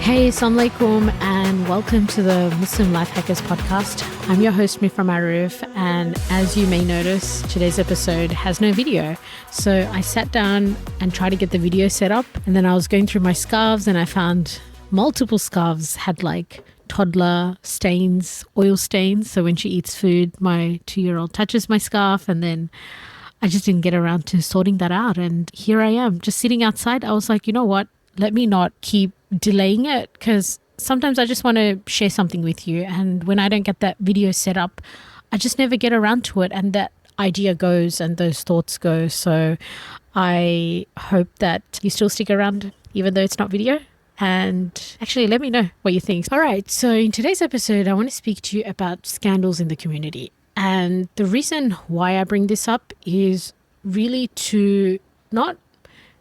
Hey, Assalamu alaikum, and welcome to the Muslim Life Hackers podcast. I'm your host, Mifrah Mahroof, and as you may notice, today's episode has no video. So I sat down and tried to get the video set up, and then I was going through my scarves and I found multiple scarves had like toddler stains, oil stains. So when she eats food, my 2-year-old touches my scarf, and then I just didn't get around to sorting that out. And here I am just sitting outside. I was like, you know what? Let me not keep delaying it, because sometimes I just want to share something with you. And when I don't get that video set up, I just never get around to it. And that idea goes and those thoughts go. So I hope that you still stick around, even though it's not video. And actually, let me know what you think. All right. So in today's episode, I want to speak to you about scandals in the community. And the reason why I bring this up is really to not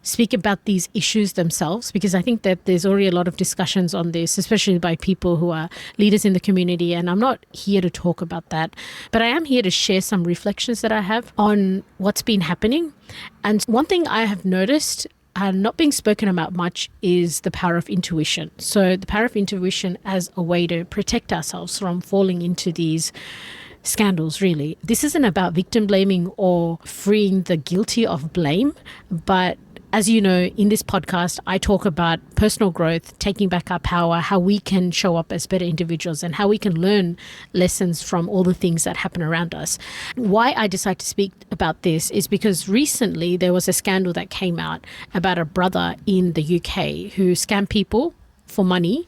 speak about these issues themselves, because I think that there's already a lot of discussions on this, especially by people who are leaders in the community. And I'm not here to talk about that, but I am here to share some reflections that I have on what's been happening. And one thing I have noticed not being spoken about much is the power of intuition. So the power of intuition as a way to protect ourselves from falling into these scandals, really. This isn't about victim blaming or freeing the guilty of blame, but as you know, in this podcast, I talk about personal growth, taking back our power, how we can show up as better individuals, and how we can learn lessons from all the things that happen around us. Why I decided to speak about this is because recently there was a scandal that came out about a brother in the UK who scammed people for money.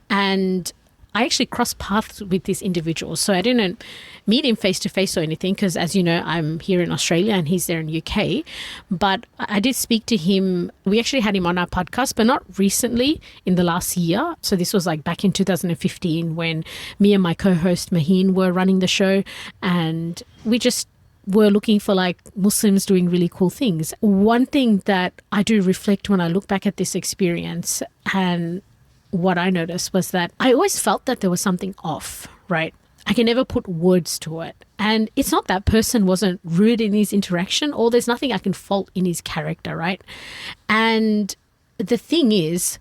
And I actually crossed paths with this individual. So I didn't meet him face to face or anything, because as you know, I'm here in Australia and he's there in UK. But I did speak to him. We actually had him on our podcast, but not recently, in the last year. So this was like back in 2015 when me and my co-host Maheen were running the show, and we just were looking for like Muslims doing really cool things. One thing that I do reflect when I look back at this experience, and what I noticed, was that I always felt that there was something off, right? I can never put words to it. And it's not that person wasn't rude in his interaction, or there's nothing I can fault in his character, right? And the thing is,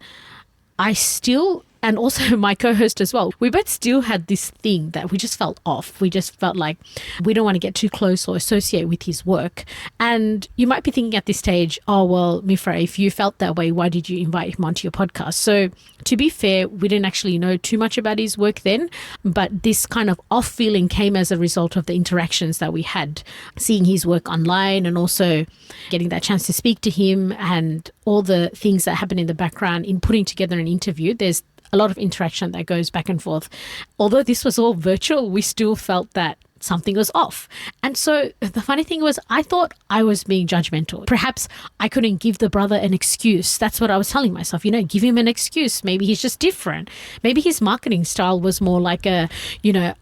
I still, and also my co-host as well, we both still had this thing that we just felt off. We just felt like we don't want to get too close or associate with his work. And you might be thinking at this stage, oh, well, Mifrah, if you felt that way, why did you invite him onto your podcast? So to be fair, we didn't actually know too much about his work then, but this kind of off feeling came as a result of the interactions that we had, seeing his work online and also getting that chance to speak to him and all the things that happen in the background in putting together an interview. There's a lot of interaction that goes back and forth. Although this was all virtual, we still felt that something was off. And so the funny thing was, I thought I was being judgmental. Perhaps I couldn't give the brother an excuse. That's what I was telling myself, give him an excuse. Maybe he's just different. Maybe his marketing style was more like I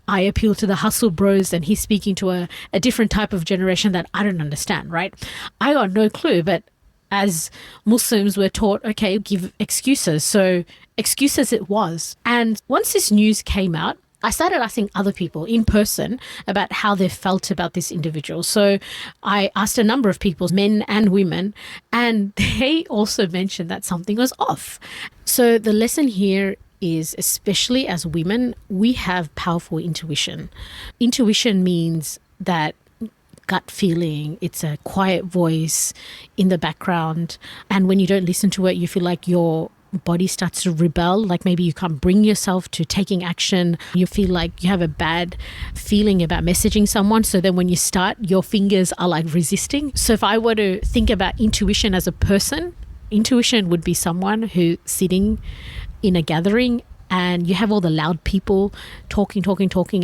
appeal to the hustle bros and he's speaking to a different type of generation that I don't understand, right? I got no clue, but as Muslims, we're taught, okay, give excuses. So excuses it was. And once this news came out, I started asking other people in person about how they felt about this individual. So I asked a number of people, men and women, and they also mentioned that something was off. So the lesson here is, especially as women, we have powerful intuition. Intuition means that gut feeling, it's a quiet voice in the background, and when you don't listen to it, you feel like your body starts to rebel, like maybe you can't bring yourself to taking action. You feel like you have a bad feeling about messaging someone, so then when you start, your fingers are like resisting. So if I were to think about intuition as a person, intuition would be someone who's sitting in a gathering and you have all the loud people talking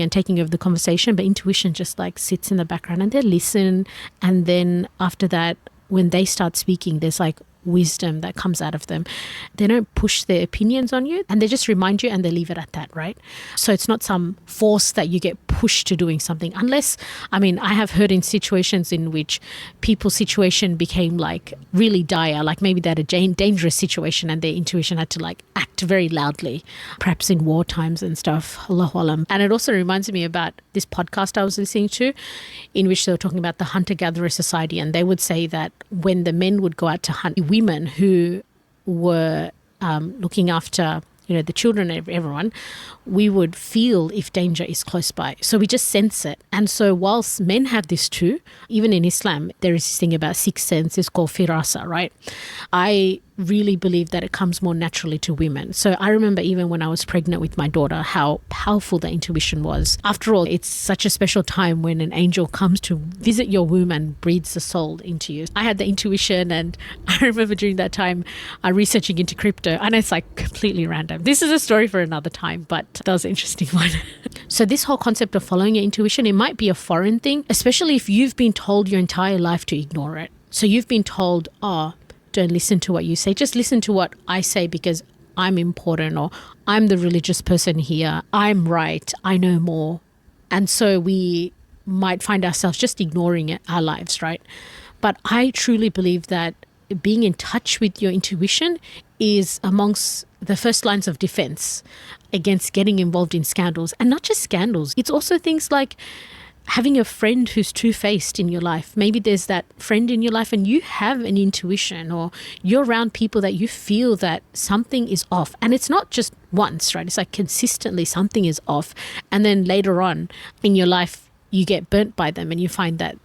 and taking over the conversation, but intuition just like sits in the background and they listen. And then after that, when they start speaking, there's like wisdom that comes out of them. They don't push their opinions on you, and they just remind you and they leave it at that, right? So it's not some force that you get pushed to doing something, unless, I have heard in situations in which people's situation became like really dire, like maybe they had a dangerous situation and their intuition had to like act very loudly, perhaps in war times and stuff. Allahu Alam. And it also reminds me about this podcast I was listening to, in which they were talking about the hunter-gatherer society, and they would say that when the men would go out to hunt, women who were looking after the children and everyone, we would feel if danger is close by. So we just sense it. And so whilst men have this too, even in Islam, there is this thing about sixth sense, it's called firasa, right? I really believe that it comes more naturally to women. So I remember even when I was pregnant with my daughter, how powerful the intuition was. After all, it's such a special time when an angel comes to visit your womb and breathes the soul into you. I had the intuition, and I remember during that time researching into crypto, and it's like completely random. This is a story for another time, but that was an interesting one. So this whole concept of following your intuition, it might be a foreign thing, especially if you've been told your entire life to ignore it. So you've been told, don't listen to what you say. Just listen to what I say because I'm important, or I'm the religious person here. I'm right. I know more. And so we might find ourselves just ignoring it, our lives, right? But I truly believe that being in touch with your intuition is amongst the first lines of defense against getting involved in scandals. And not just scandals. It's also things like having a friend who's two-faced in your life. Maybe there's that friend in your life and you have an intuition, or you're around people that you feel that something is off. And it's not just once, right? It's like consistently something is off. And then later on in your life, you get burnt by them and you find that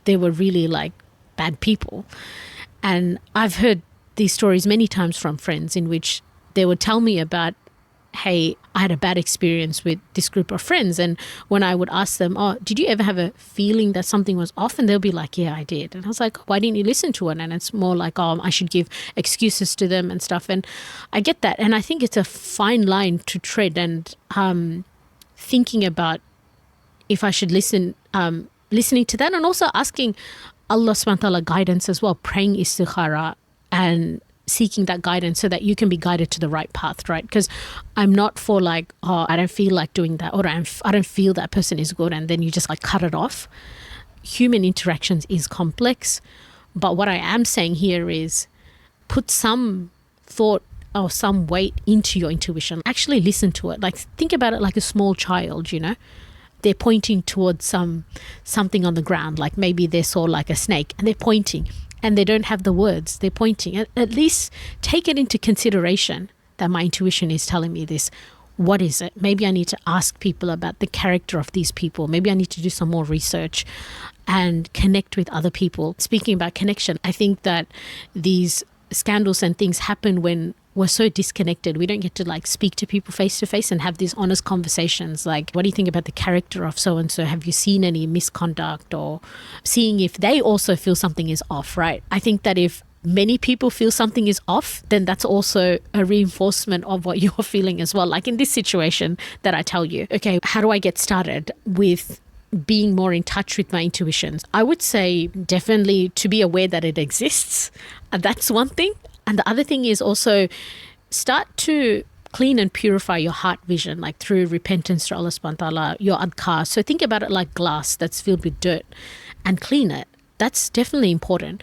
they were really like bad people. And I've heard these stories many times from friends in which they would tell me about, hey, I had a bad experience with this group of friends. And when I would ask them, did you ever have a feeling that something was off? And they'll be like, yeah, I did. And I was like, why didn't you listen to it? And it's more like, I should give excuses to them and stuff. And I get that. And I think it's a fine line to tread, and thinking about if I should listening to that, and also asking Allah subhanahu wa ta'ala guidance as well, praying istikhara and seeking that guidance so that you can be guided to the right path, right? Because I'm not for like, I don't feel like doing that, or I don't feel that person is good, and then you just like cut it off. Human interactions is complex, but what I am saying here is put some thought or some weight into your intuition. Actually listen to it. Like think about it like a small child, They're pointing towards something on the ground, like maybe they saw like a snake and they're pointing. And they don't have the words, they're pointing. At least take it into consideration that my intuition is telling me this. What is it? Maybe I need to ask people about the character of these people. Maybe I need to do some more research and connect with other people. Speaking about connection, I think that these scandals and things happen when we're so disconnected. We don't get to like speak to people face to face and have these honest conversations. Like, what do you think about the character of so-and-so? Have you seen any misconduct? Or seeing if they also feel something is off, right? I think that if many people feel something is off, then that's also a reinforcement of what you're feeling as well. Like in this situation that I tell you, okay, how do I get started with being more in touch with my intuitions? I would say definitely to be aware that it exists. That's one thing. And the other thing is also start to clean and purify your heart vision, like through repentance to Allah subhanahu wa ta'ala, your adhkar. So think about it like glass that's filled with dirt, and clean it. That's definitely important.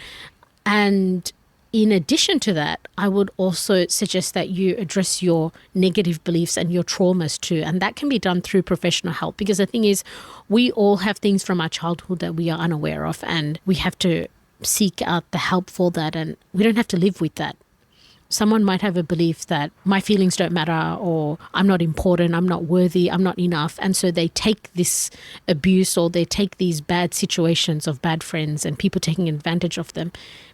And in addition to that, I would also suggest that you address your negative beliefs and your traumas too. And that can be done through professional help, because the thing is, we all have things from our childhood that we are unaware of, and we have to seek out the help for that, and we don't have to live with that. Someone might have a belief that my feelings don't matter, or I'm not important, I'm not worthy, I'm not enough. And so they take this abuse, or they take these bad situations of bad friends and people taking advantage of them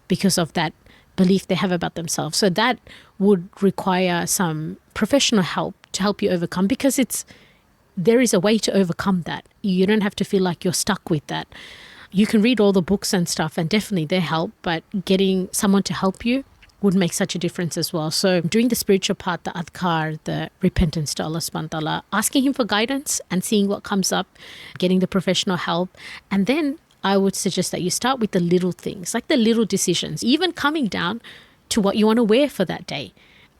because of that belief they have about themselves. So that would require some professional help to help you overcome, because there is a way to overcome that. You don't have to feel like you're stuck with that. You can read all the books and stuff, and definitely they help, but getting someone to help you would make such a difference as well. So doing the spiritual part, the adhkar, the repentance to Allah subhanahu wa ta'ala, asking him for guidance and seeing what comes up, getting the professional help. And then I would suggest that you start with the little things, like the little decisions, even coming down to what you want to wear for that day.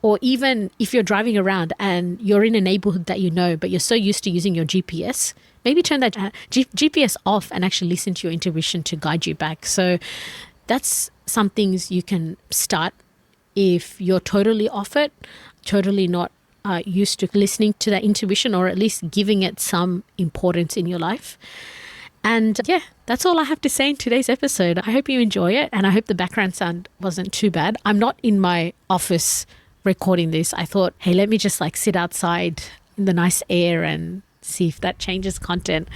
Or even if you're driving around and you're in a neighborhood that you know, but you're so used to using your GPS, maybe turn that GPS off and actually listen to your intuition to guide you back. So that's some things you can start if you're totally off it, totally not used to listening to that intuition, or at least giving it some importance in your life. And yeah, that's all I have to say in today's episode. I hope you enjoy it, and I hope the background sound wasn't too bad. I'm not in my office recording this, I thought, hey, let me just like sit outside in the nice air and see if that changes content.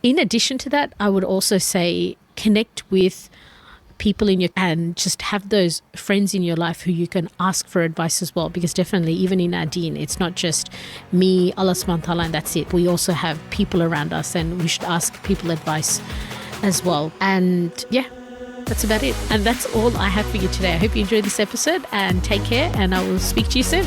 In addition to that, I would also say connect with people in your, and just have those friends in your life who you can ask for advice as well, because definitely even in our deen, it's not just me, Allah subhanahu wa ta'ala, and that's it. We also have people around us, and we should ask people advice as well. And yeah, that's about it. And that's all I have for you today. I hope you enjoyed this episode, and take care, and I will speak to you soon.